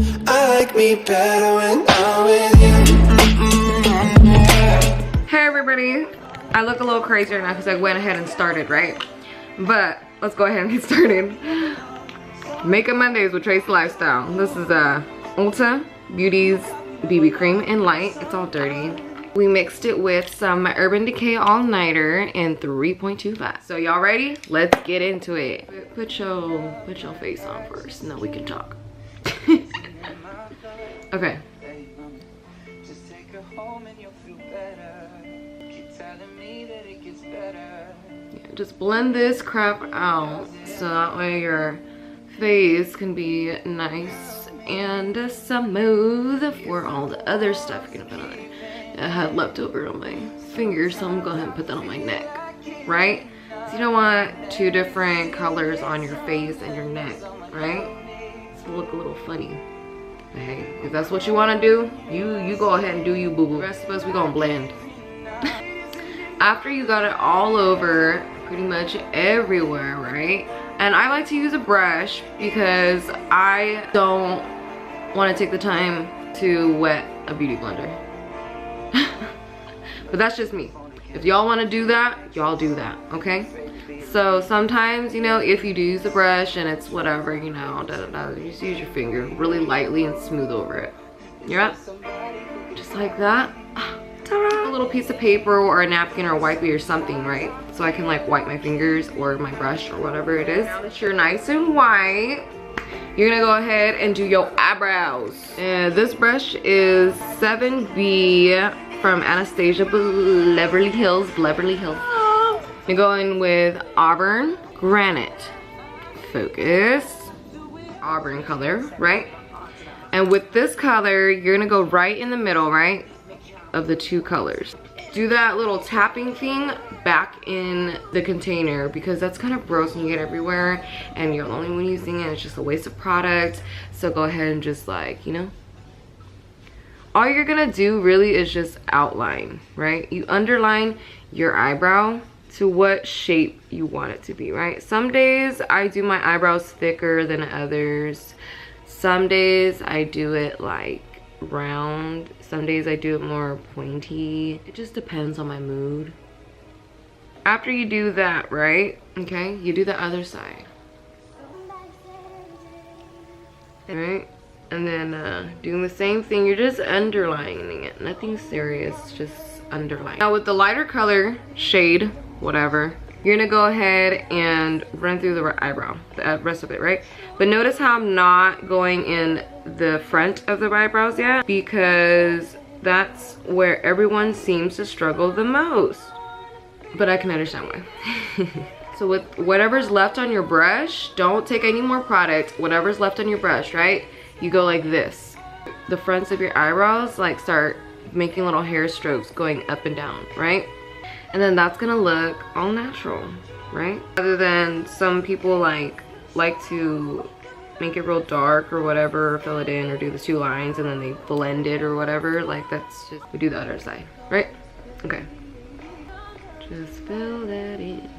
I like me better when I'm with you. Hey everybody, I look a little crazy right now because I went ahead and started, right? But let's go ahead and get started. Makeup Mondays with TracyLifestyle. This is Ulta Beauty's BB cream in light. It's all dirty. We mixed it with some Urban Decay All Nighter in 3.25. So y'all ready? Let's get into it. Put your face on first, and then we can talk. Okay. Yeah, just blend this crap out so that way your face can be nice and smooth for all the other stuff you're gonna put on it. I had leftover on my fingers, so I'm gonna go ahead and put that on my neck, right? So you don't want two different colors on your face and your neck, right? It's gonna look a little funny. But hey, if that's what you want to do, you go ahead and do you, boo boo. The rest of us, we gonna blend. After you got it all over, pretty much everywhere, right? And I like to use a brush because I don't want to take the time to wet a beauty blender. But that's just me. If y'all want to do that, y'all do that, okay? So sometimes, you know, if you do use a brush and it's whatever, you know, you just use your finger really lightly and smooth over it. Yeah, just like that. Ta-da! A little piece of paper or a napkin or a wipey or something, right? So I can like wipe my fingers or my brush or whatever it is. Now that you're nice and white, you're gonna go ahead and do your eyebrows. And this brush is 7B from Anastasia Beverly Hills. You're going with Auburn Granite Focus. Auburn color, right? And with this color, you're gonna go right in the middle, right? Of the two colors. Do that little tapping thing back in the container because that's kind of gross and you get everywhere and you're the only one using it. It's just a waste of product. So go ahead and just like, you know, all you're gonna do really is just outline, right? You underline your eyebrow to what shape you want it to be, right? Some days I do my eyebrows thicker than others. Some days I do it like round. Some days I do it more pointy. It just depends on my mood. After you do that, right? Okay, you do the other side. Right? And then doing the same thing, you're just underlining it. Nothing serious, just underline. Now with the lighter color shade, whatever, you're gonna go ahead and run through the eyebrow, the rest of it, right? But notice how I'm not going in the front of the eyebrows yet because that's where everyone seems to struggle the most. But I can understand why. So with whatever's left on your brush, don't take any more product. Whatever's left on your brush, right? You go like this. The fronts of your eyebrows like start making little hair strokes going up and down, right? And then that's gonna look all natural, right? Rather than some people like to make it real dark or whatever, or fill it in or do the two lines and then they blend it or whatever. Like that's just, we do the other side, right? Okay. Just fill that in.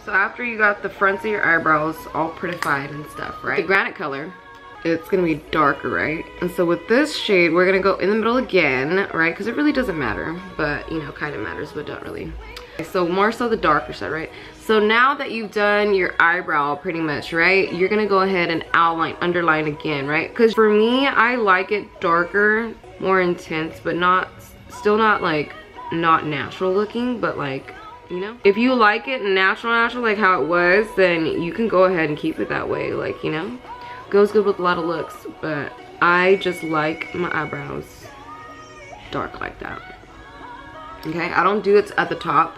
So after you got the fronts of your eyebrows all prettified and stuff, right? The granite color, it's gonna be darker, right? And so with this shade, we're gonna go in the middle again, right? Because it really doesn't matter, but you know, kind of matters, but don't really. So more so the darker side, right? So now that you've done your eyebrow pretty much, right? You're gonna go ahead and outline, underline again, right? Because for me, I like it darker, more intense, but still not like, not natural looking, but like, you know, if you like it natural like how it was, then you can go ahead and keep it that way, like, you know, goes good with a lot of looks. But I just like my eyebrows dark like that. Okay, I don't do it at the top.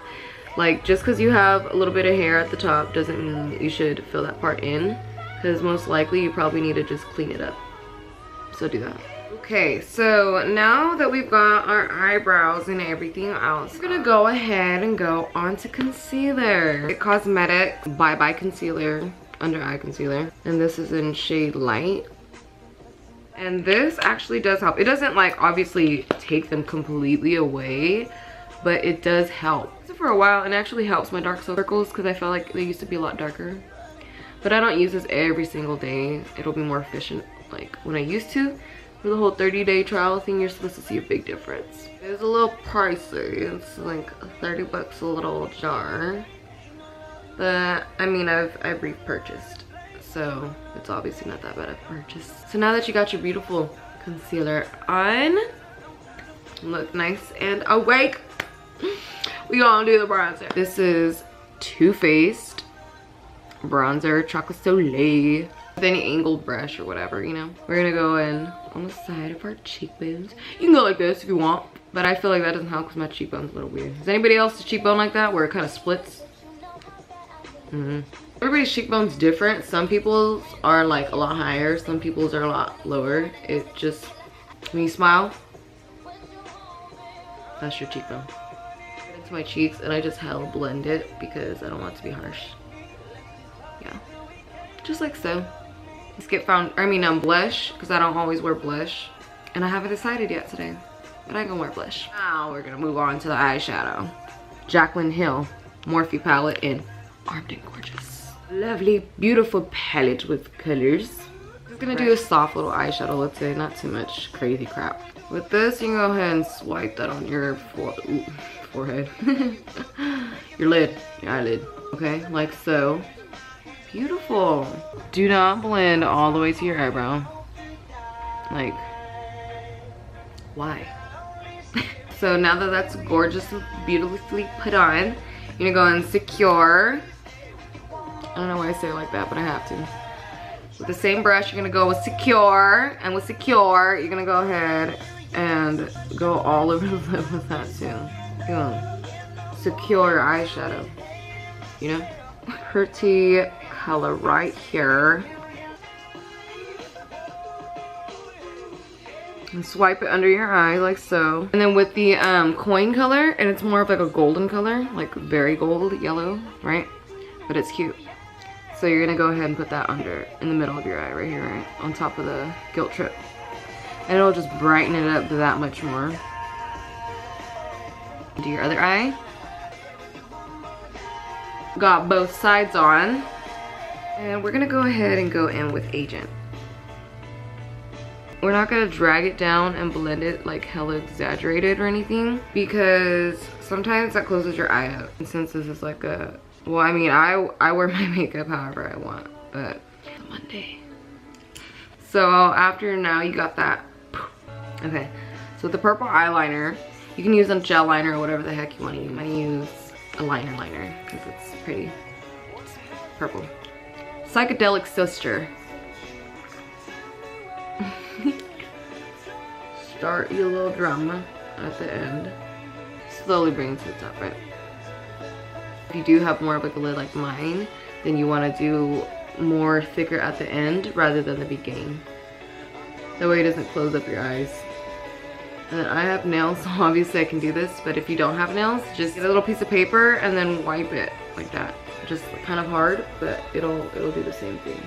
Like, just because you have a little bit of hair at the top doesn't mean that you should fill that part in, because most likely you probably need to just clean it up. So do that. Okay, so now that we've got our eyebrows and everything else, we're gonna go ahead and go on to concealer. Cosmetics Bye Bye Concealer, under eye concealer, and this is in shade Light. And this actually does help. It doesn't like obviously take them completely away, but it does help. So for a while, it actually helps my dark circles because I felt like they used to be a lot darker. But I don't use this every single day. It'll be more efficient like when I used to. For the whole 30-day trial thing, you're supposed to see a big difference. It's a little pricey. It's like 30 bucks a little jar. But I mean, I've repurchased, so it's obviously not that bad of a purchase. So now that you got your beautiful concealer on, look nice and awake, we gonna do the bronzer. This is Too Faced bronzer Chocolate Soleil with any angled brush or whatever, you know. We're gonna go in on the side of our cheekbones. You can go like this if you want, but I feel like that doesn't help because my cheekbone's a little weird. Is anybody else's cheekbone like that where it kind of splits? Everybody's cheekbone's different. Some people's are like a lot higher, some people's are a lot lower. It just, when you smile, that's your cheekbone. Into my cheeks, and I just hella blend it because I don't want it to be harsh. Yeah, just like so. Let's get blush, because I don't always wear blush, and I haven't decided yet today, but I'm gonna wear blush. Now we're gonna move on to the eyeshadow. Jaclyn Hill Morphe palette in Armed and Gorgeous. Lovely, beautiful palette with colors. Just gonna do a soft little eyeshadow, let's say, not too much crazy crap. With this, you can go ahead and swipe that on your forehead. Your lid, your eyelid. Okay, like so. Beautiful. Do not blend all the way to your eyebrow. Like, why? So now that that's gorgeous and beautifully put on, you're gonna go in Secure. I don't know why I say it like that, but I have to. With the same brush, you're gonna go with Secure, and with Secure, you're gonna go ahead and go all over the lip with that too. Go. Secure eyeshadow, you know? Pretty color right here. And swipe it under your eye like so. And then with the coin color, and it's more of like a golden color, like very gold yellow, right? But it's cute. So you're gonna go ahead and put that under, in the middle of your eye right here, right? On top of the guilt trip. And it'll just brighten it up that much more. Do your other eye. Got both sides on. And we're gonna go ahead and go in with Agent. We're not gonna drag it down and blend it like hella exaggerated or anything, because sometimes that closes your eye up. And since this is like a, well, I mean, I wear my makeup however I want, but it's Monday. So after now you got that. Okay, so with the purple eyeliner, you can use a gel liner or whatever the heck you want to use. I'm gonna use a liner because it's pretty. It's purple. Psychedelic Sister. Start your little drama at the end. Slowly bring it to the top, right? If you do have more of like a lid like mine, then you want to do more thicker at the end rather than the beginning. That way it doesn't close up your eyes. And then I have nails, so obviously I can do this, but if you don't have nails, just get a little piece of paper and then wipe it like that. Just kind of hard, but it'll do the same thing.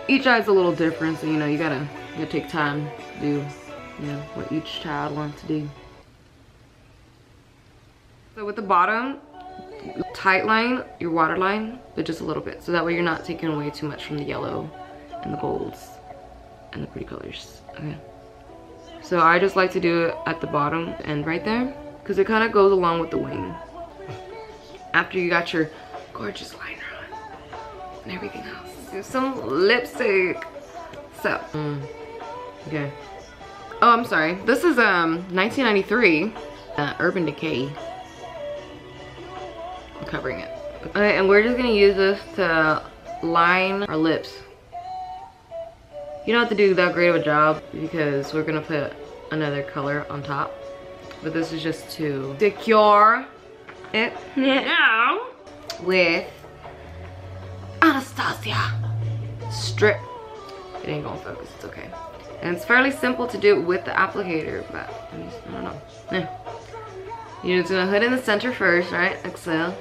Each eye's a little different, so you know you gotta take time to do, you know, what each child wants to do. So with the bottom, tight line your waterline, but just a little bit, so that way you're not taking away too much from the yellow and the golds and the pretty colors. Okay. So I just like to do it at the bottom end right there, because it kind of goes along with the wing. After you got your gorgeous liner on and everything else, do some lipstick. So, okay. Oh, I'm sorry. This is 1993 Urban Decay. I'm covering it. Okay, and we're just gonna use this to line our lips. You don't have to do that great of a job because we're gonna put another color on top. But this is just to secure it now with Anastasia Strip. It ain't gonna focus, it's okay. And it's fairly simple to do with the applicator, but I don't know. Yeah. You're just gonna put in the center first, right? Like so.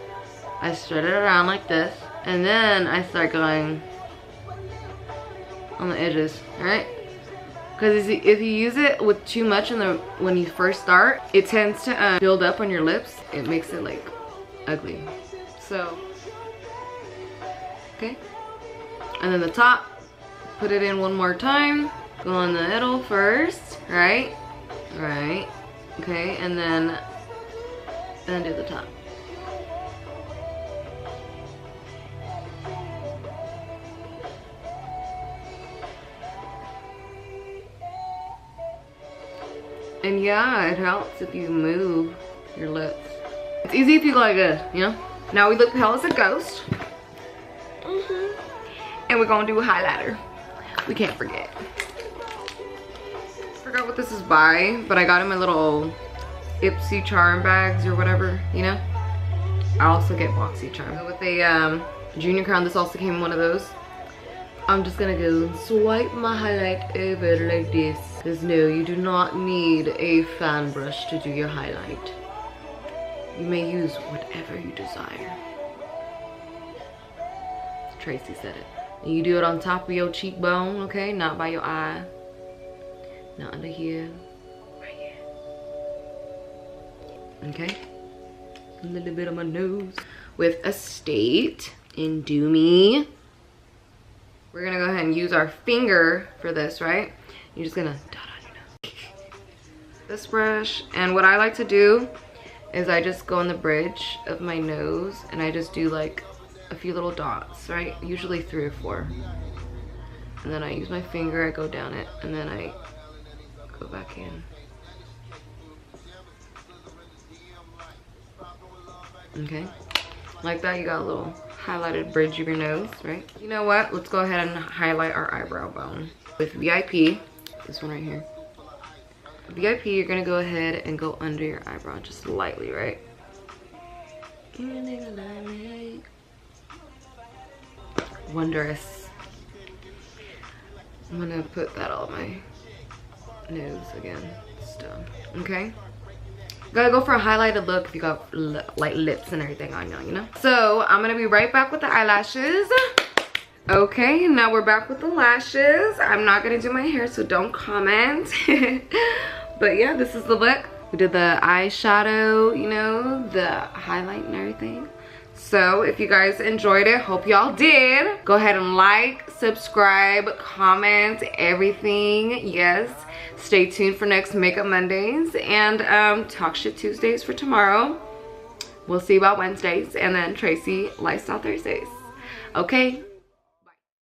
I spread it around like this, and then I start going on the edges, right? Because if you use it with too much when you first start, it tends to build up on your lips. It makes it like ugly. So, okay. And then the top, put it in one more time. Go in the middle first, right? Right. Okay, and then do the top. And yeah, it helps if you move your lips. It's easy if you go like this, you know? Now we look pale as a ghost. And we're gonna do a highlighter. We can't forget. Forgot what this is by, but I got in my little Ipsy charm bags or whatever, you know? I also get boxy charm. With a junior crown, this also came in one of those. I'm just gonna go swipe my highlight over like this. Because no, you do not need a fan brush to do your highlight. You may use whatever you desire. Tracy said it. And you do it on top of your cheekbone, okay? Not by your eye. Not under here. Right here. Okay? A little bit on my nose. With a state in Do Me. We're gonna go ahead and use our finger for this, right? You're just gonna dot on your nose. This brush, and what I like to do is I just go on the bridge of my nose and I just do like a few little dots, right? Usually 3 or 4. And then I use my finger, I go down it, and then I go back in. Okay, like that, you got a little highlighted bridge of your nose, right? You know what? Let's go ahead and highlight our eyebrow bone with VIP. This one right here. VIP, you're gonna go ahead and go under your eyebrow just lightly, right? Wondrous. I'm gonna put that on my nose again. Still. Okay? Gotta go for a highlighted look if you got like lips and everything on you, you know? So I'm gonna be right back with the eyelashes. Okay, now we're back with the lashes. I'm not gonna do my hair, so don't comment. But yeah, this is the look. We did the eyeshadow, you know, the highlight and everything. So if you guys enjoyed it, hope y'all did. Go ahead and like, subscribe, comment, everything. Yes. Stay tuned for next Makeup Mondays and Talk Shit Tuesdays for tomorrow. We'll see about Wednesdays and then TracyLifestyle Thursdays. Okay,